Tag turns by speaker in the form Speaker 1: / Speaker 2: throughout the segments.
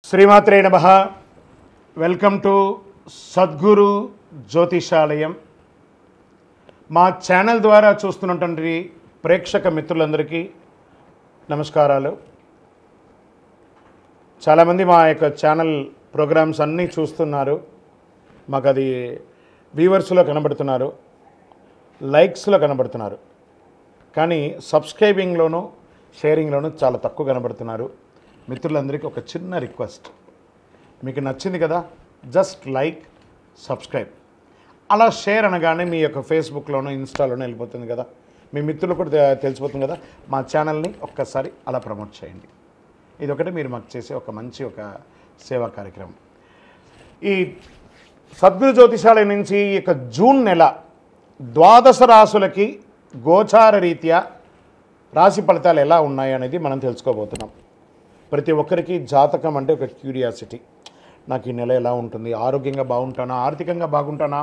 Speaker 1: శ్రీమాత్రే నమః. Welcome to Sadguru Jyotishalayam. మా ఛానల్ ద్వారా చూస్తున్నటువంటి ప్రేక్షక మిత్రులందరికీ నమస్కారాలు. చాలామంది మా యొక్క ఛానల్ ప్రోగ్రామ్స్ అన్నీ చూస్తున్నారు. మాకు అది వ్యూవర్స్లో కనబడుతున్నారు, లైక్స్లో కనబడుతున్నారు, కానీ సబ్స్క్రైబింగ్లోనూ షేరింగ్లోనూ చాలా తక్కువ కనబడుతున్నారు. మిత్రులందరికీ ఒక చిన్న రిక్వెస్ట్, మీకు నచ్చింది కదా, జస్ట్ లైక్, సబ్స్క్రైబ్, అలా షేర్ అనగానే మీ యొక్క ఫేస్బుక్లోనూ ఇన్స్టాలోనూ వెళ్ళిపోతుంది కదా, మీ మిత్రులు కూడా తెలిసిపోతుంది కదా. మా ఛానల్ని ఒక్కసారి అలా ప్రమోట్ చేయండి. ఇది ఒకటి మీరు మాకు చేసే ఒక మంచి సేవా కార్యక్రమం. ఈ సద్గురు జ్యోతిషాలయం నుంచి ఈ యొక్క జూన్ నెల ద్వాదశ రాశులకి గోచార రీత్యా రాశి ఫలితాలు ఎలా ఉన్నాయి అనేది మనం తెలుసుకోబోతున్నాం. ప్రతి ఒక్కరికి జాతకం అంటే ఒక క్యూరియాసిటీ. నాకు ఈ నెల ఎలా ఉంటుంది, ఆరోగ్యంగా బాగుంటానా, ఆర్థికంగా బాగుంటానా,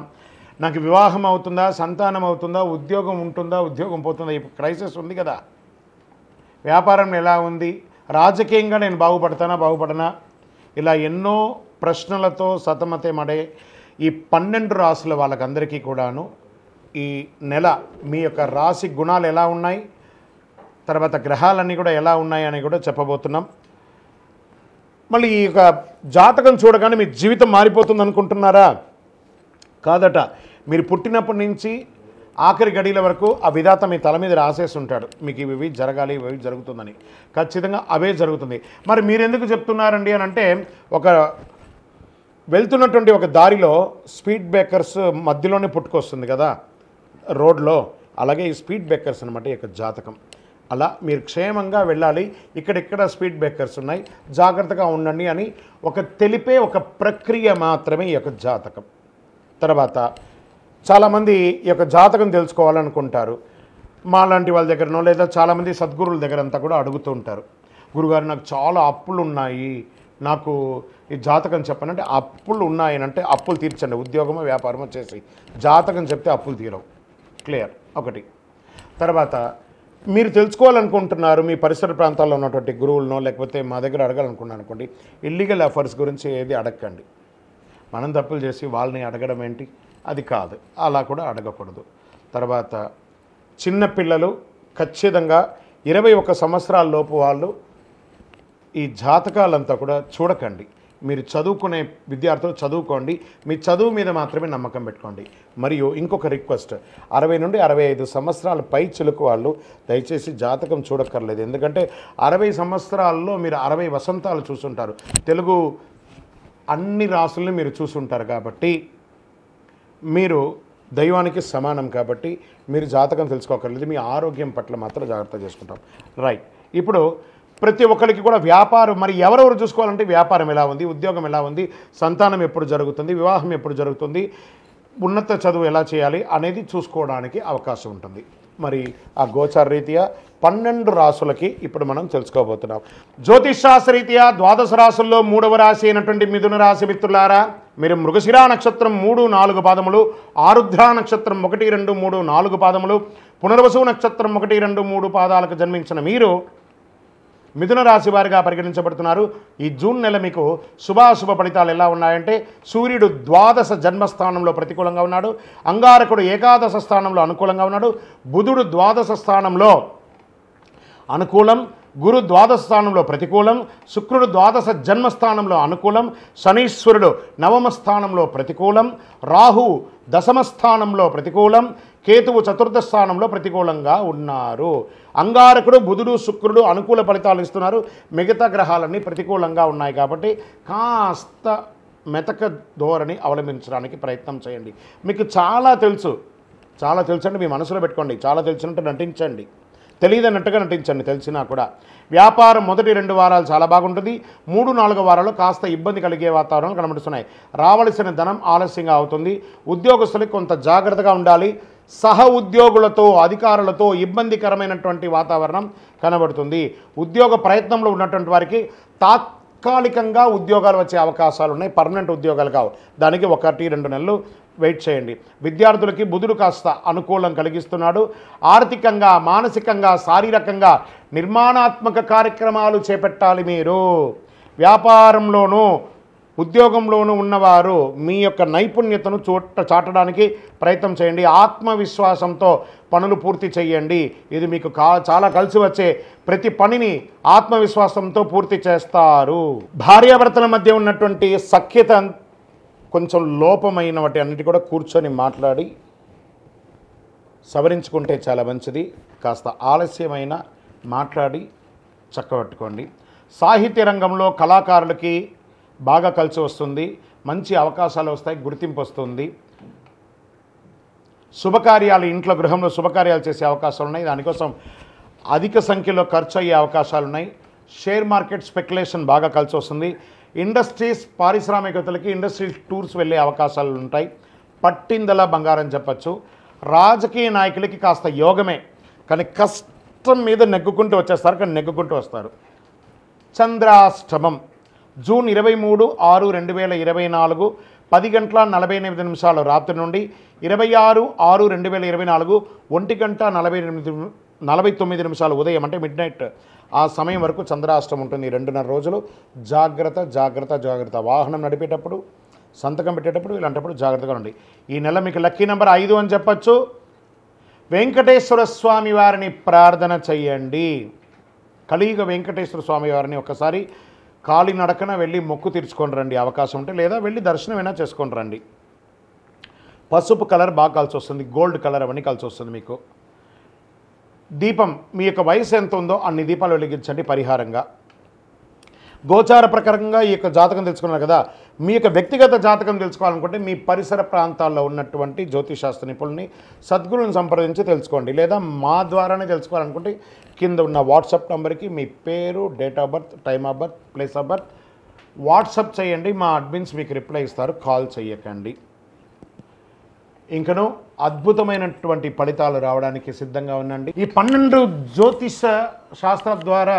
Speaker 1: నాకు వివాహం అవుతుందా, సంతానం అవుతుందా, ఉద్యోగం ఉంటుందా, ఉద్యోగం పోతుందా, ఇప్పుడు క్రైసిస్ ఉంది కదా, వ్యాపారం ఎలా ఉంది, రాజకీయంగా నేను బాగుపడనా, ఇలా ఎన్నో ప్రశ్నలతో సతమతమడే ఈ 12 రాశుల వాళ్ళకందరికీ కూడాను ఈ నెల మీ యొక్క రాశి గుణాలు ఎలా ఉన్నాయి, తర్వాత గ్రహాలన్నీ కూడా ఎలా ఉన్నాయి అని కూడా చెప్పబోతున్నాం. మళ్ళీ ఈ యొక్క జాతకం చూడగానే మీ జీవితం మారిపోతుంది అనుకుంటున్నారా? కాదట. మీరు పుట్టినప్పటి నుంచి ఆఖరి గడియల వరకు ఆ విధాత మీ తల మీద రాసేసి ఉంటాడు, మీకు ఇవి జరగాలి, ఇవి జరుగుతుందని. ఖచ్చితంగా అవే జరుగుతుంది. మరి మీరెందుకు చెప్తున్నారండి అని అంటే, వెళ్తున్నటువంటి ఒక దారిలో స్పీడ్ బ్రేకర్స్ మధ్యలోనే పుట్టుకొస్తుంది కదా రోడ్లో, అలాగే ఈ స్పీడ్ బ్రేకర్స్ అనమాట ఈ యొక్క జాతకం. అలా మీరు క్షేమంగా వెళ్ళాలి, ఇక్కడెక్కడ స్పీడ్ బ్రేకర్స్ ఉన్నాయి, జాగ్రత్తగా ఉండండి అని తెలిపే ఒక ప్రక్రియ మాత్రమే ఈ యొక్క జాతకం. తర్వాత చాలామంది ఈ యొక్క జాతకం తెలుసుకోవాలనుకుంటారు. మాలాంటి వాళ్ళ దగ్గరనో లేదా చాలామంది సద్గురువుల దగ్గర అంతా కూడా అడుగుతూ ఉంటారు, గురుగారు నాకు చాలా అప్పులు ఉన్నాయి, నాకు ఈ జాతకం చెప్పనంటే, అప్పులు ఉన్నాయనంటే అప్పులు తీర్చండి, ఉద్యోగమో వ్యాపారమో చేసి జాతకం చెప్తే అప్పులు తీరవు. క్లియర్ ఒకటి. తర్వాత మీరు తెలుసుకోవాలనుకుంటున్నారు, మీ పరిసర ప్రాంతాల్లో ఉన్నటువంటి గురువులనో లేకపోతే మా దగ్గర అడగాలనుకున్నాను అనుకోండి, ఇల్లీగల్ అఫైర్స్ గురించి ఏది అడగండి. మనం తప్పులు చేసి వాళ్ళని అడగడం ఏంటి, అది కాదు, అలా కూడా అడగకూడదు. తర్వాత చిన్నపిల్లలు ఖచ్చితంగా 21 సంవత్సరాల లోపు వాళ్ళు ఈ జాతకాలంతా కూడా చూడకండి. మీరు చదువుకునే విద్యార్థులు చదువుకోండి, మీ చదువు మీద మాత్రమే నమ్మకం పెట్టుకోండి. మరియు ఇంకొక రిక్వెస్ట్, 60 నుండి 65 సంవత్సరాల పై చిలుకు వాళ్ళు దయచేసి జాతకం చూడక్కర్లేదు. ఎందుకంటే 60 సంవత్సరాల్లో మీరు 60 వసంతాలు చూసుంటారు, తెలుగు అన్ని రాసుల్ని మీరు చూసుంటారు. కాబట్టి మీరు దైవానికి సమానం, కాబట్టి మీరు జాతకం తెలుసుకోకర్లేదు. మీ ఆరోగ్యం పట్ల మాత్రం జాగ్రత్త చేసుకుంటాం. రైట్. ఇప్పుడు ప్రతి ఒక్కరికి కూడా వ్యాపారం, మరి ఎవరెవరు చూసుకోవాలంటే వ్యాపారం ఎలా ఉంది, ఉద్యోగం ఎలా ఉంది, సంతానం ఎప్పుడు జరుగుతుంది, వివాహం ఎప్పుడు జరుగుతుంది, ఉన్నత చదువు ఎలా చేయాలి అనేది చూసుకోవడానికి అవకాశం ఉంటుంది. మరి ఆ గోచార రీత్యా 12 రాశులకి ఇప్పుడు మనం తెలుసుకోబోతున్నాం. జ్యోతిషాస్త్రరీత్యా ద్వాదశ రాశుల్లో 3వ రాశి అయినటువంటి మిథున రాశి మిత్రులారా, మీరు మృగశిరా నక్షత్రం 3, 4 పాదములు, ఆరుద్ర నక్షత్రం 1, 2, 3, 4 పాదములు, పునర్వసు నక్షత్రం 1, 2, 3 పాదాలకు జన్మించిన మీరు మిథున రాశి వారిగా పరిగణించబడుతున్నారు. ఈ జూన్ నెల మీకు శుభాశుభ ఫలితాలు ఎలా ఉన్నాయంటే, సూర్యుడు ద్వాదశ జన్మస్థానంలో ప్రతికూలంగా ఉన్నాడు, అంగారకుడు ఏకాదశ స్థానంలో అనుకూలంగా ఉన్నాడు, బుధుడు ద్వాదశ స్థానంలో అనుకూలం, గురు ద్వాదశ స్థానంలో ప్రతికూలం, శుక్రుడు ద్వాదశ జన్మస్థానంలో అనుకూలం, శనీశ్వరుడు 9వ స్థానంలో ప్రతికూలం, రాహు 10వ స్థానంలో ప్రతికూలం, కేతువు 4వ స్థానంలో ప్రతికూలంగా ఉన్నారు. అంగారకుడు, బుధుడు, శుక్రుడు అనుకూల ఫలితాలు ఇస్తున్నారు, మిగతా గ్రహాలన్నీ ప్రతికూలంగా ఉన్నాయి. కాబట్టి కాస్త మెతక ధోరణి అవలంబించడానికి ప్రయత్నం చేయండి. మీకు చాలా తెలుసు అంటే మీ మనసులో పెట్టుకోండి, చాలా తెలిసినట్టు నటించండి, తెలియదన్నట్టుగా నటించండి. తెలిసినా కూడా వ్యాపారం మొదటి 2 వారాలు చాలా బాగుంటుంది, 3, 4 వారాలు కాస్త ఇబ్బంది కలిగే వాతావరణాలు కనబడుతున్నాయి. రావలసిన ధనం ఆలస్యంగా అవుతుంది. ఉద్యోగస్తులకు కొంత జాగ్రత్తగా ఉండాలి. సహ ఉద్యోగులతో, అధికారులతో ఇబ్బందికరమైనటువంటి వాతావరణం కనబడుతుంది. ఉద్యోగ ప్రయత్నంలో ఉన్నటువంటి వారికి తాత్కాలికంగా ఉద్యోగాలు వచ్చే అవకాశాలు ఉన్నాయి, పర్మనెంట్ ఉద్యోగాలు కావు. దానికి 1-2 నెలలు వెయిట్ చేయండి. విద్యార్థులకి బుధుడు కాస్త అనుకూలం కలిగిస్తున్నాడు. ఆర్థికంగా, మానసికంగా, శారీరకంగా నిర్మాణాత్మక కార్యక్రమాలు చేపట్టాలి. మీరు వ్యాపారంలోనూ ఉద్యోగంలోనూ ఉన్నవారు మీ యొక్క నైపుణ్యతను చాటడానికి ప్రయత్నం చేయండి. ఆత్మవిశ్వాసంతో పనులు పూర్తి చేయండి. ఇది మీకు చాలా కలిసి వచ్చే ప్రతి పనిని ఆత్మవిశ్వాసంతో పూర్తి చేస్తారు. భార్యాభర్తల మధ్య ఉన్నటువంటి సఖ్యత కొంచెం లోపమైన వాటి అన్నిటి కూడా కూర్చొని మాట్లాడి సవరించుకుంటే చాలా మంచిది. కాస్త ఆలస్యమైన మాట్లాడి చక్కబెట్టుకోండి. సాహిత్య రంగంలో కళాకారులకి బాగా కలిసి వస్తుంది. మంచి అవకాశాలు వస్తాయి, గుర్తింపు వస్తుంది. శుభకార్యాలు, ఇంట్లో గృహంలో శుభకార్యాలు చేసే అవకాశాలు ఉన్నాయి. దానికోసం అధిక సంఖ్యలో ఖర్చు అయ్యే అవకాశాలు ఉన్నాయి. షేర్ మార్కెట్ స్పెక్యులేషన్ బాగా కలిసి వస్తుంది. ఇండస్ట్రీస్, పారిశ్రామికతలకి ఇండస్ట్రీ టూర్స్ వెళ్ళే అవకాశాలు ఉంటాయి. పట్టిందల బంగారం చెప్పచ్చు. రాజకీయ నాయకులకి కాస్త యోగమే, కానీ కష్టం మీద నెగ్గుకుంటూ వచ్చేస్తారు, కానీ నెగ్గుకుంటూ వస్తారు. చంద్రాష్టమం జూన్ 23/6/2024 10:48 రాత్రి నుండి 26/6/2024 1:49 ఉదయం అంటే మిడ్ నైట్ ఆ సమయం వరకు చంద్రాష్టమం ఉంటుంది. 2.5 రోజులు. జాగ్రత్త జాగ్రత్త జాగ్రత్త. వాహనం నడిపేటప్పుడు, సంతకం పెట్టేటప్పుడు, ఇలాంటప్పుడు జాగ్రత్తగా ఉండి. ఈ నెల మీకు లక్కీ నెంబర్ 5 అని చెప్పచ్చు. వెంకటేశ్వర స్వామి వారిని ప్రార్థన చెయ్యండి. కలియుగ వెంకటేశ్వర స్వామి వారిని ఒకసారి కాలినడకన వెళ్ళి మొక్కు తీర్చుకొని రండి అవకాశం ఉంటే, లేదా వెళ్ళి దర్శనమైనా చేసుకొని రండి. పసుపు కలర్ బాగా కలిసి వస్తుంది, గోల్డ్ కలర్ అవన్నీ కలిసి వస్తుంది మీకు. దీపం, మీ యొక్క వయసు ఎంత ఉందో అన్ని దీపాలు వెలిగించండి పరిహారంగా. గోచార ప్రకారంగా ఈ యొక్క జాతకం తెలుసుకున్నారు కదా. మీ యొక్క వ్యక్తిగత జాతకం తెలుసుకోవాలనుకుంటే మీ పరిసర ప్రాంతాల్లో ఉన్నటువంటి జ్యోతిషాస్త్ర నిపుణుల్ని, సద్గురులను సంప్రదించి తెలుసుకోండి. లేదా మా ద్వారానే తెలుసుకోవాలనుకుంటే కింద ఉన్న వాట్సాప్ నెంబర్కి మీ పేరు, date of birth, time of birth, place of birth WhatsApp చేయండి. మా అడ్మిన్స్ మీకు రిప్లై ఇస్తారు. కాల్ చేయకండి. ఇంకనూ అద్భుతమైనటువంటి ఫలితాలు రావడానికి సిద్ధంగా ఉండండి. ఈ 12 జ్యోతిష శాస్త్ర ద్వారా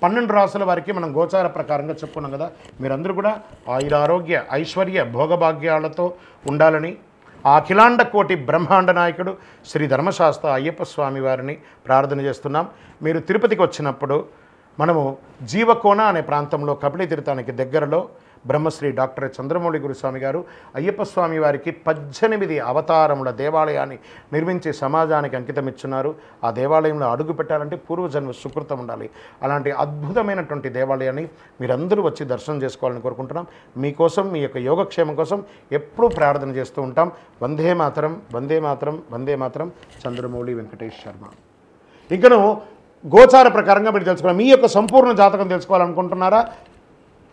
Speaker 1: 12 రాసుల వారికి మనం గోచార ప్రకారంగా చెప్పుకున్నాం కదా. మీరందరూ కూడా ఆయురారోగ్య ఐశ్వర్య భోగభాగ్యాలతో ఉండాలని ఆ అఖిలాండ కోటి బ్రహ్మాండ నాయకుడు శ్రీ ధర్మశాస్త్ర అయ్యప్ప స్వామి వారిని ప్రార్థన చేస్తున్నాం. మీరు తిరుపతికి వచ్చినప్పుడు మనము జీవకోన అనే ప్రాంతంలో కపిల తీర్థానికి దగ్గరలో బ్రహ్మశ్రీ డాక్టర్ చంద్రమౌళి గురుస్వామి గారు అయ్యప్ప స్వామి వారికి 18 అవతారముల దేవాలయాన్ని నిర్మించి సమాజానికి అంకితం ఇచ్చున్నారు. ఆ దేవాలయంలో అడుగు పెట్టాలంటే పూర్వజన్మ సుకృతం ఉండాలి. అలాంటి అద్భుతమైనటువంటి దేవాలయాన్ని మీరందరూ వచ్చి దర్శనం చేసుకోవాలని కోరుకుంటున్నాం. మీకోసం, మీ యొక్క యోగక్షేమం కోసం ఎప్పుడూ ప్రార్థన చేస్తూ ఉంటాం. వందే మాతరం, వందే మాతరం, వందే మాతరం. చంద్రమౌళి వెంకటేష్ శర్మ. ఇంకను గోచార ప్రకారంగా మీరు తెలుసుకోవాలి. మీ యొక్క సంపూర్ణ జాతకం తెలుసుకోవాలనుకుంటున్నారా?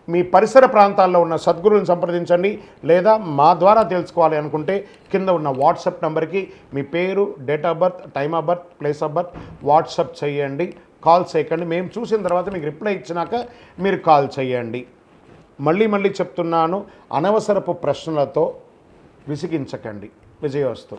Speaker 1: మీ పరిసర ప్రాంతాల్లో ఉన్న సద్గురువులను సంప్రదించండి. లేదా మా ద్వారా తెలుసుకోవాలి అనుకుంటే కింద ఉన్న వాట్సాప్ నెంబర్కి మీ పేరు, date of birth, time of birth, place of birth WhatsApp చేయండి. కాల్ చేయకండి. మేము చూసిన తర్వాత మీకు రిప్లై ఇచ్చినాక మీరు కాల్ చేయండి. మళ్ళీ చెప్తున్నాను, అనవసరపు ప్రశ్నలతో విసిగించకండి. విజయోస్తు.